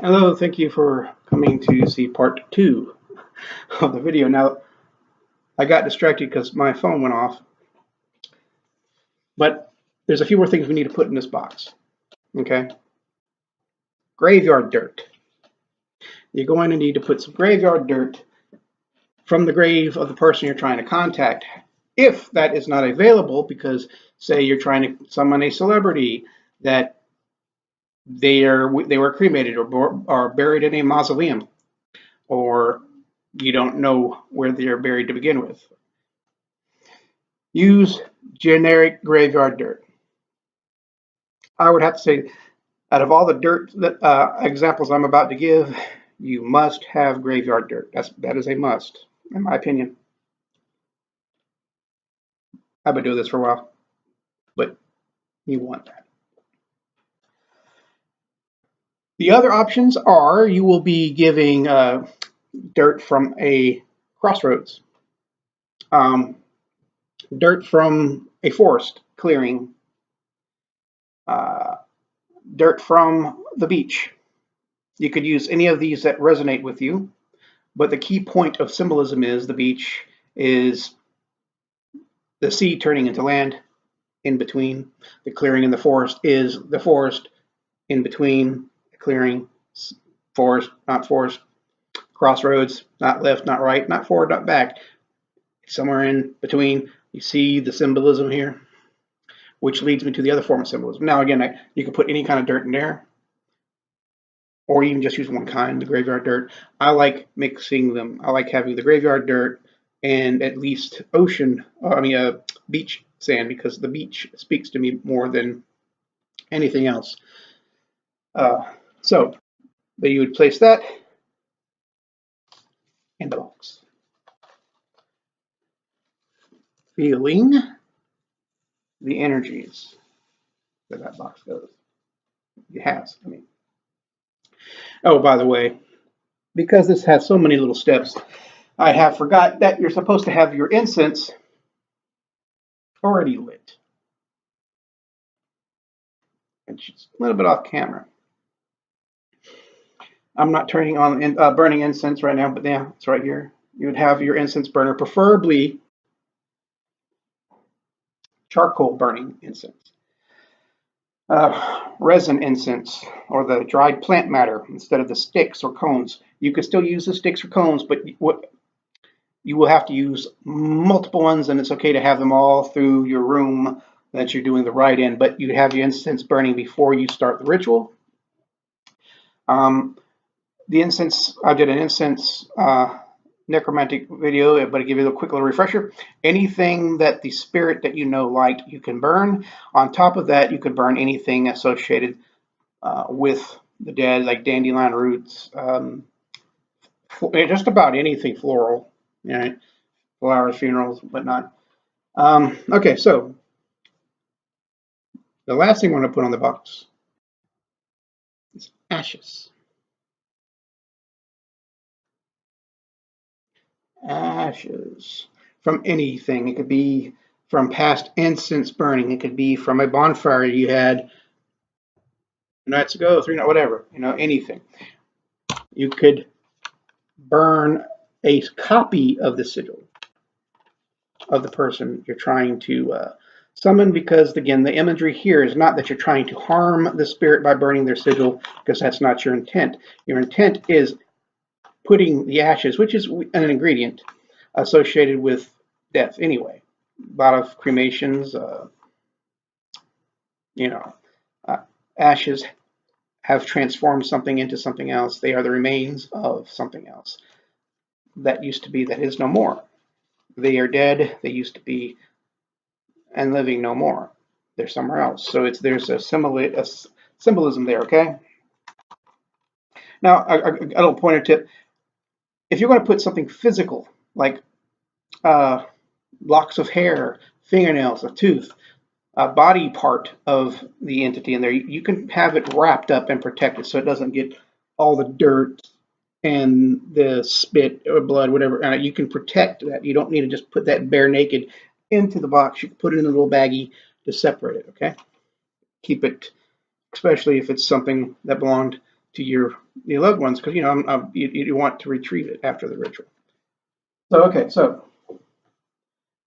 Hello, thank you for coming to see part 2 of the video. Now, I got distracted because my phone went off, but there's a few more things we need to put in this box. Okay? Graveyard dirt. You're going to need to put some graveyard dirt from the grave of the person you're trying to contact. If that is not available, because say you're trying to summon a celebrity that they were cremated or buried in a mausoleum, or you don't know where they're buried to begin with. Use generic graveyard dirt. I would have to say, out of all the dirt examples I'm about to give, you must have graveyard dirt. That is a must, in my opinion. I've been doing this for a while, but you want that. The other options are you will be giving dirt from a crossroads, dirt from a forest clearing, dirt from the beach. You could use any of these that resonate with you, but the key point of symbolism is the beach is the sea turning into land in between. The clearing in the forest is the forest in between. Clearing, forest, not forest. Crossroads, not left, not right, not forward, not back. Somewhere in between. You see the symbolism here, which leads me to the other form of symbolism. Now, again, you can put any kind of dirt in there, or even just use one kind, the graveyard dirt. I like mixing them. I like having the graveyard dirt and at least beach sand, because the beach speaks to me more than anything else. So you would place that in the box. Feeling the energies that box goes. It has, Oh, by the way, because this has so many little steps, I have forgot that you're supposed to have your incense already lit. It's just a little bit off camera. I'm not turning on burning incense right now, but yeah, it's right here. You would have your incense burner, preferably charcoal burning incense. Resin incense, or the dried plant matter, instead of the sticks or cones. You could still use the sticks or cones, but you will have to use multiple ones, and it's okay to have them all through your room that you're doing the rite in, but you have your incense burning before you start the ritual. The incense, I did an incense necromantic video, but to give you a quick little refresher, anything that the spirit that you know liked, you can burn. On top of that, you can burn anything associated with the dead, like dandelion roots, just about anything floral, flowers, funerals, whatnot. Okay, so the last thing we're going to put on the box is ashes. Ashes from anything. It could be from past incense burning. It could be from a bonfire you had nights ago, 3 nights, whatever. Anything. You could burn a copy of the sigil of the person you're trying to summon, because again, the imagery here is not that you're trying to harm the spirit by burning their sigil, because that's not your intent. Your intent is putting the ashes, which is an ingredient associated with death anyway. A lot of cremations, ashes have transformed something into something else. They are the remains of something else that used to be, that is no more. They are dead. They used to be, and living no more. They're somewhere else. So there's a symbolism there. Okay. Now, a little pointer tip: if you're going to put something physical like locks of hair, fingernails, a tooth, a body part of the entity in there, you can have it wrapped up and protected so it doesn't get all the dirt and the spit or blood, whatever. You can protect that. You don't need to just put that bare naked into the box. You can put it in a little baggie to separate it, okay? Keep it, especially if it's something that belonged to your loved ones, because you want to retrieve it after the ritual. So okay, so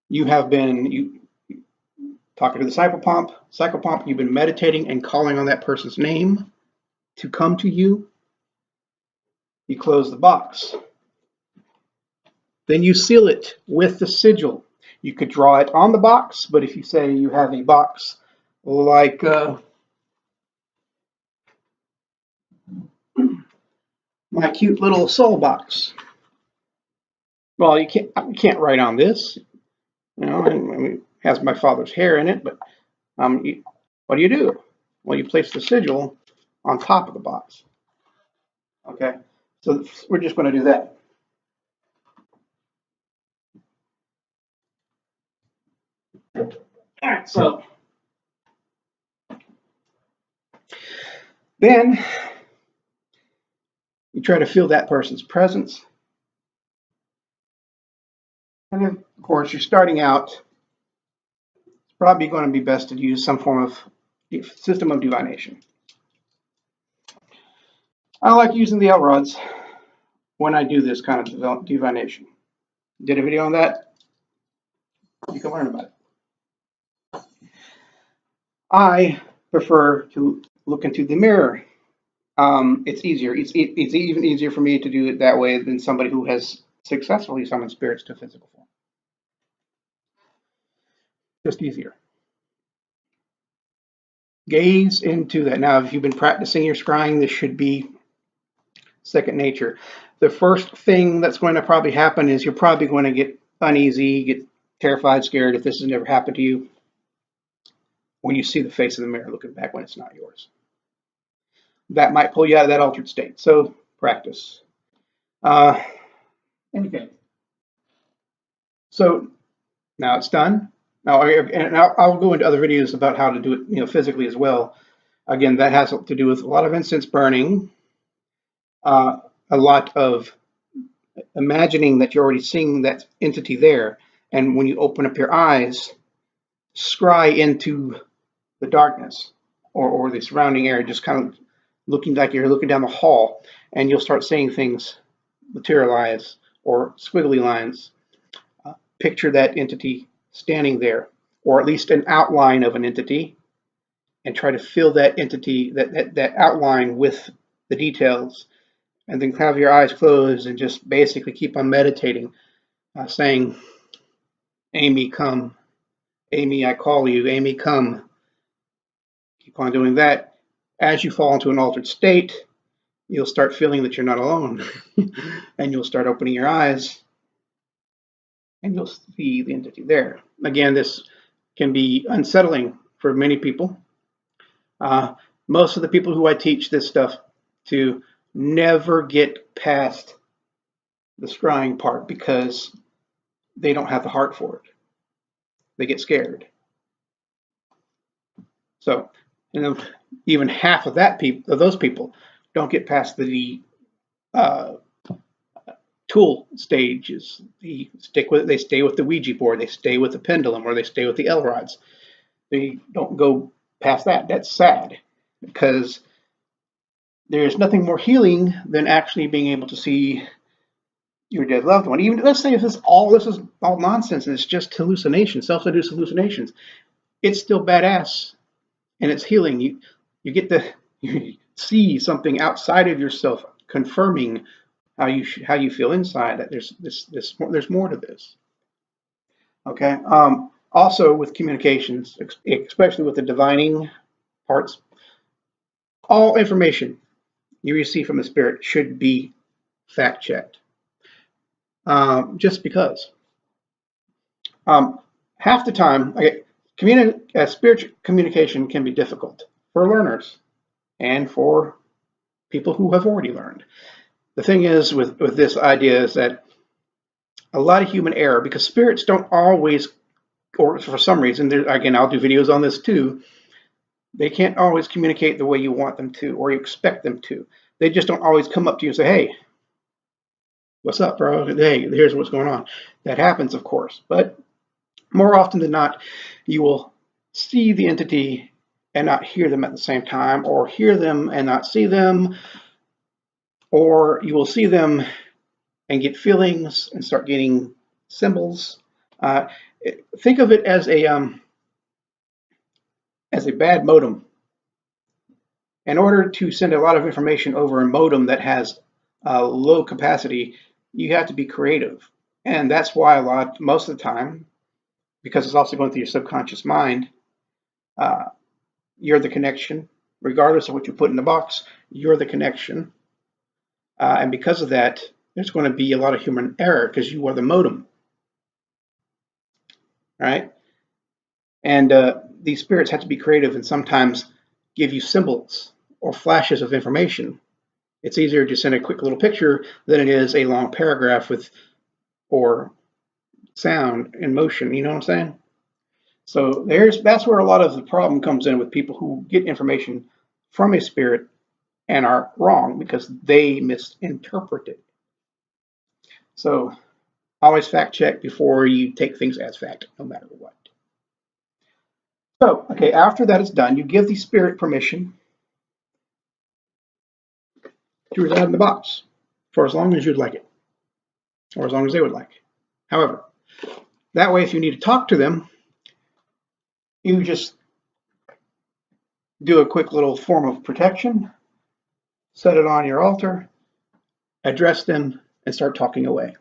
you have been talking to the psychopomp. You've been meditating and calling on that person's name to come to you. You close the box. Then you seal it with the sigil. You could draw it on the box, but if you say you have a box like my cute little soul box, well, you can't write on this. I mean, it has my father's hair in it, but what do? Well, you place the sigil on top of the box. Okay, so we're just going to do that. All right, so then you try to feel that person's presence. And then, of course, you're starting out. It's probably going to be best to use some form of system of divination. I like using the L-rods when I do this kind of divination. Did a video on that. You can learn about it. I prefer to look into the mirror. It's easier. It's even easier for me to do it that way than somebody who has successfully summoned spirits to physical form. Just easier. Gaze into that. Now, if you've been practicing your scrying, this should be second nature. The first thing that's going to probably happen is you're probably going to get uneasy, get terrified, scared if this has never happened to you, when you see the face in the mirror looking back when it's not yours. That might pull you out of that altered state. So practice. Okay. So now it's done. Now, and I'll go into other videos about how to do it, physically as well. Again, that has to do with a lot of incense burning, a lot of imagining that you're already seeing that entity there, and when you open up your eyes, scry into the darkness or the surrounding area, just kind of looking like you're looking down the hall, and you'll start seeing things materialize or squiggly lines. Picture that entity standing there, or at least an outline of an entity, and try to fill that entity, that outline with the details, and then have your eyes closed and just basically keep on meditating, saying, Amy, come. Amy, I call you. Amy, come. Keep on doing that. As you fall into an altered state, you'll start feeling that you're not alone, and you'll start opening your eyes, and you'll see the entity there. Again, this can be unsettling for many people. Most of the people who I teach this stuff to never get past the scrying part because they don't have the heart for it. They get scared. So, and even half of those people don't get past the tool stages. They stay with the Ouija board, they stay with the pendulum, or they stay with the L-rods. They don't go past that. That's sad, because there's nothing more healing than actually being able to see your dead loved one. Even let's say this is all nonsense and it's just hallucinations, self-induced hallucinations. It's still badass, and it's healing. You get to see something outside of yourself, confirming how you feel inside. That there's more to this. Okay. Also with communications, especially with the divining parts, all information you receive from the spirit should be fact-checked. Just because. Half the time, spiritual communication can be difficult for learners and for people who have already learned. The thing is with this idea is that a lot of human error, because spirits don't always, or for some reason, again, I'll do videos on this too, they can't always communicate the way you want them to or you expect them to. They just don't always come up to you and say, hey, what's up, bro? Hey, here's what's going on. That happens, of course, but more often than not, you will see the entity and not hear them at the same time, or hear them and not see them, or you will see them and get feelings and start getting symbols. Uh, think of it as a bad modem. In order to send a lot of information over a modem that has low capacity, you have to be creative, and that's why most of the time, because it's also going through your subconscious mind, uh, you're the connection, regardless of what you put in the box. You're the connection, and because of that, there's going to be a lot of human error because you are the modem, right? And these spirits have to be creative and sometimes give you symbols or flashes of information. It's easier to send a quick little picture than it is a long paragraph with or sound and motion. You know what I'm saying? So that's where a lot of the problem comes in with people who get information from a spirit and are wrong because they misinterpret it. So always fact check before you take things as fact, no matter what. So, okay, after that is done, you give the spirit permission to reside in the box for as long as you'd like it, or as long as they would like. However, that way, if you need to talk to them, you just do a quick little form of protection, set it on your altar, address them, and start talking away.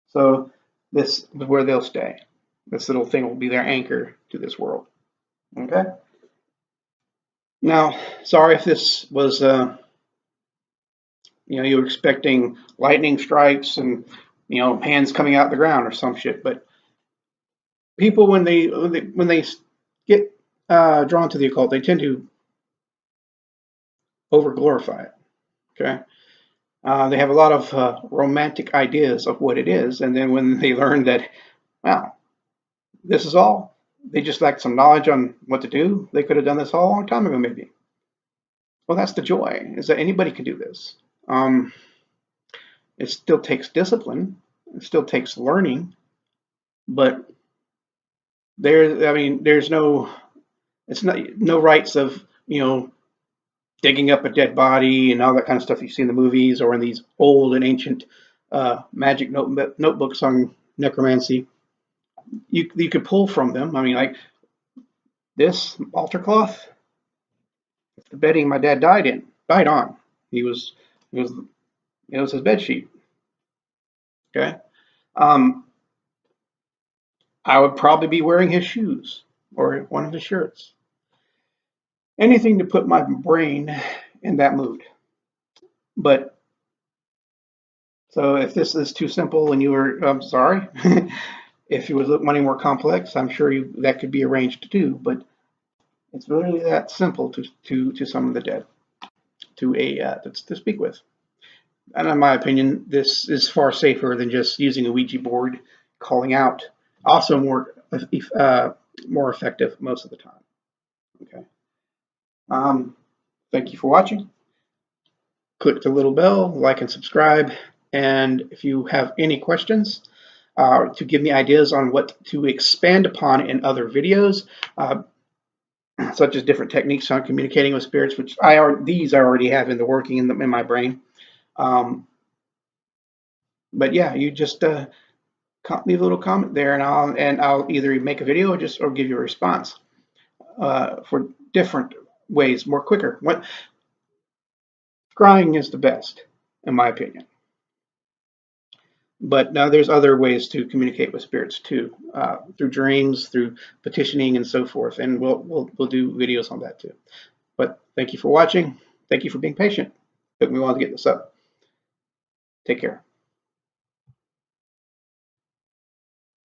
So this is where they'll stay. This little thing will be their anchor to this world. Okay? Now, sorry if this was, you were expecting lightning strikes and, hands coming out the ground or some shit, but people, when they get drawn to the occult, they tend to over glorify it. Okay? They have a lot of romantic ideas of what it is, and then when they learn that, wow, this is all, they just lack some knowledge on what to do. They could have done this all a long time ago, maybe. Well, that's the joy, is that anybody can do this. It still takes discipline. It still takes learning, but there's no rights of, digging up a dead body and all that kind of stuff you see in the movies or in these old and ancient magic notebooks on necromancy. You could pull from them. I mean, like this altar cloth, the bedding my dad died on. It was his bed sheet. Okay. I would probably be wearing his shoes or one of his shirts. Anything to put my brain in that mood. But so if this is too simple and I'm sorry. If you was wanting more complex, I'm sure that could be arranged too. But it's really that simple to summon the dead, to speak with. And in my opinion, this is far safer than just using a Ouija board, calling out. Also more effective most of the time. Okay. Thank you for watching. Click the little bell, like and subscribe. And if you have any questions, to give me ideas on what to expand upon in other videos, such as different techniques on communicating with spirits, which I already have in the working in my brain. But yeah, you just leave a little comment there, and I'll either make a video or give you a response for different ways, more quicker. Scrying is the best, in my opinion. But now there's other ways to communicate with spirits too, through dreams, through petitioning, and so forth. And we'll do videos on that too. But thank you for watching. Thank you for being patient. Took me a while to get this up. Take care.